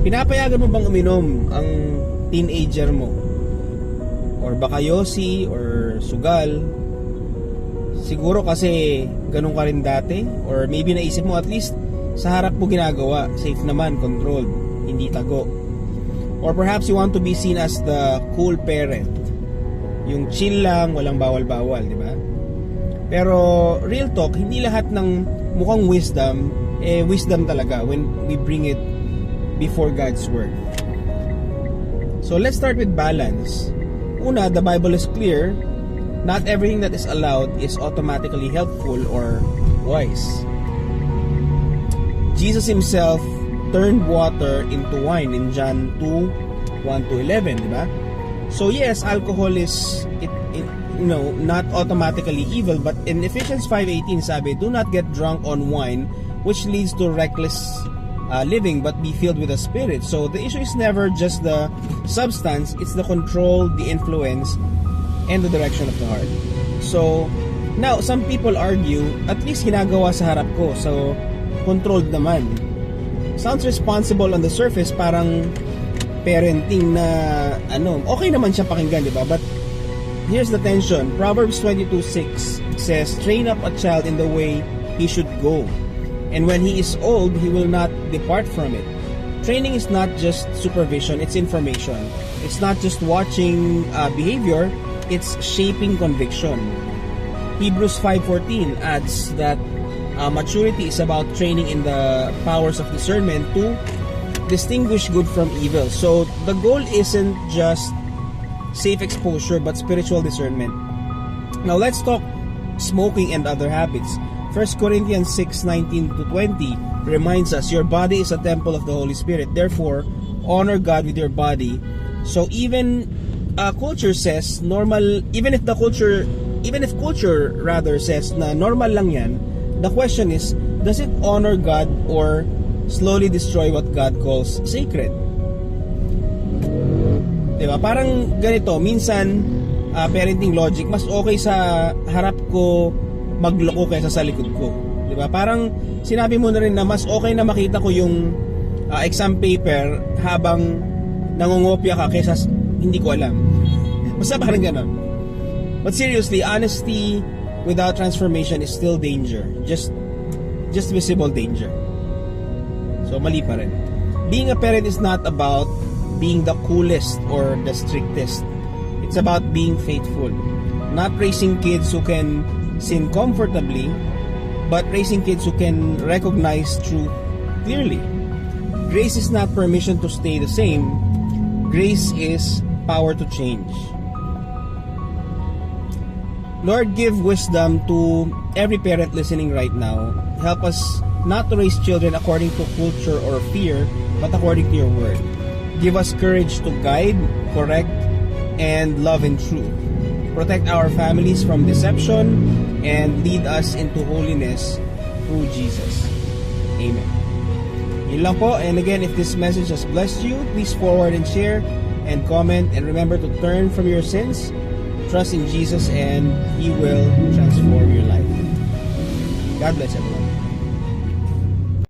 Pinapayagan mo bang uminom ang teenager mo? Or baka yosi or sugal? Siguro kasi ganun ka rin dati, or maybe naisip mo at least sa harap mo ginagawa, safe naman, controlled, hindi tago. Or perhaps you want to be seen as the cool parent, yung chill lang, walang bawal-bawal, di ba? Pero real talk, hindi lahat ng mukhang wisdom wisdom talaga when we bring it before God's word. So let's start with balance. Una, the Bible is clear. Not everything that is allowed is automatically helpful or wise. Jesus himself turned water into wine in John 2:1-11, di ba? So yes, alcohol is not automatically evil, but in Ephesians 5:18 sabi, do not get drunk on wine which leads to reckless living, but be filled with the Spirit. So the issue is never just the substance, it's the control, the influence, and the direction of the heart. So now some people argue, at least ginagawa sa harap ko, so controlled naman. Sounds responsible on the surface, parang parenting na okay naman siya pakinggan, di ba? But here's the tension. Proverbs 22:6 says, train up a child in the way he should go, and when he is old, he will not depart from it. Training is not just supervision, it's information. It's not just watching behavior, it's shaping conviction. Hebrews 5:14 adds that maturity is about training in the powers of discernment to distinguish good from evil. So the goal isn't just safe exposure but spiritual discernment. Now let's talk smoking and other habits. 1 Corinthians 6:19-20 reminds us, your body is a temple of the Holy Spirit, therefore honor God with your body. So even culture says normal, even if culture rather says na normal lang yan, the question is, does it honor God or slowly destroy what God calls sacred? Diba? Parang ganito, minsan parenting logic, mas okay sa harap ko magloko kaysa sa likod ko. Diba? Parang sinabi mo na rin na mas okay na makita ko yung exam paper habang nangungopia ka kaysa hindi ko alam. Basta parang ganon. But seriously, honesty without transformation is still danger. Just visible danger. So mali pa rin. Being a parent is not about being the coolest or the strictest. It's about being faithful. Not raising kids who can sin comfortably, but raising kids who can recognize truth clearly. Grace is not permission to stay the same. Grace is power to change. Lord, give wisdom to every parent listening right now. Help us not to raise children according to culture or fear, but according to your word. Give us courage to guide, correct, and love in truth. Protect our families from deception and lead us into holiness through Jesus. Amen. Yun lang po. And again, if this message has blessed you, please forward and share and comment, and remember to turn from your sins, trust in Jesus, and He will transform your life. God bless everyone.